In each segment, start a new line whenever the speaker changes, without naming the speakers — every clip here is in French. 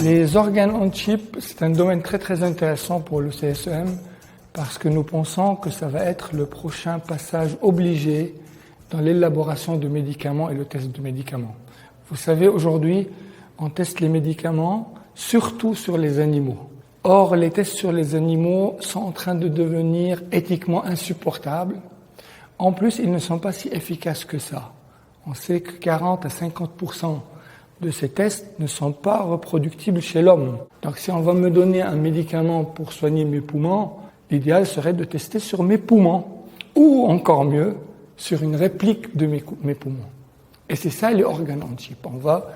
Les organes on chip, c'est un domaine très très intéressant pour le CSEM parce que nous pensons que ça va être le prochain passage obligé dans l'élaboration de médicaments et le test de médicaments. Vous savez, aujourd'hui, on teste les médicaments surtout sur les animaux. Or, les tests sur les animaux sont en train de devenir éthiquement insupportables. En plus, ils ne sont pas si efficaces que ça. On sait que 40 à 50% de ces tests ne sont pas reproductibles chez l'homme. Donc si on va me donner un médicament pour soigner mes poumons, l'idéal serait de tester sur mes poumons, ou encore mieux, sur une réplique de mes poumons. Et c'est ça les organes on chip. On va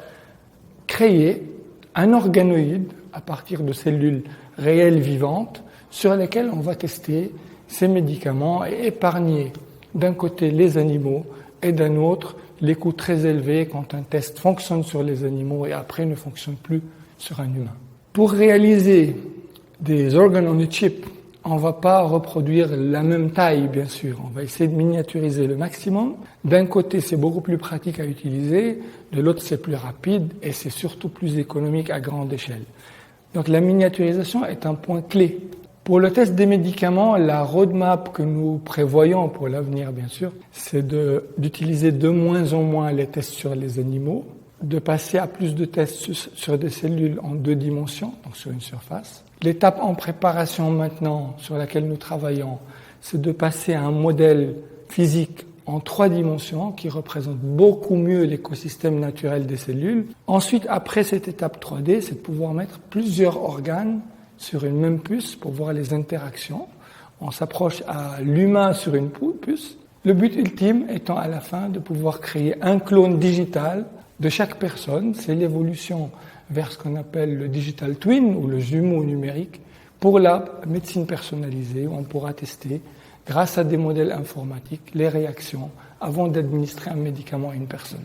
créer un organoïde à partir de cellules réelles vivantes sur lesquelles on va tester ces médicaments et épargner d'un côté les animaux et d'un autre les coûts très élevés quand un test fonctionne sur les animaux et après ne fonctionne plus sur un humain. Pour réaliser des organes on a chip, on ne va pas reproduire la même taille, bien sûr. On va essayer de miniaturiser le maximum. D'un côté, c'est beaucoup plus pratique à utiliser. De l'autre, c'est plus rapide et c'est surtout plus économique à grande échelle. Donc la miniaturisation est un point clé. Pour le test des médicaments, la roadmap que nous prévoyons pour l'avenir, bien sûr, c'est d'utiliser de moins en moins les tests sur les animaux, de passer à plus de tests sur des cellules en 2 dimensions, donc sur une surface. L'étape en préparation maintenant sur laquelle nous travaillons, c'est de passer à un modèle physique en 3 dimensions qui représente beaucoup mieux l'écosystème naturel des cellules. Ensuite, après cette étape 3D, c'est de pouvoir mettre plusieurs organes sur une même puce pour voir les interactions. On s'approche à l'humain sur une puce. Le but ultime étant à la fin de pouvoir créer un clone digital de chaque personne. C'est l'évolution vers ce qu'on appelle le digital twin ou le jumeau numérique pour la médecine personnalisée où on pourra tester grâce à des modèles informatiques les réactions avant d'administrer un médicament à une personne.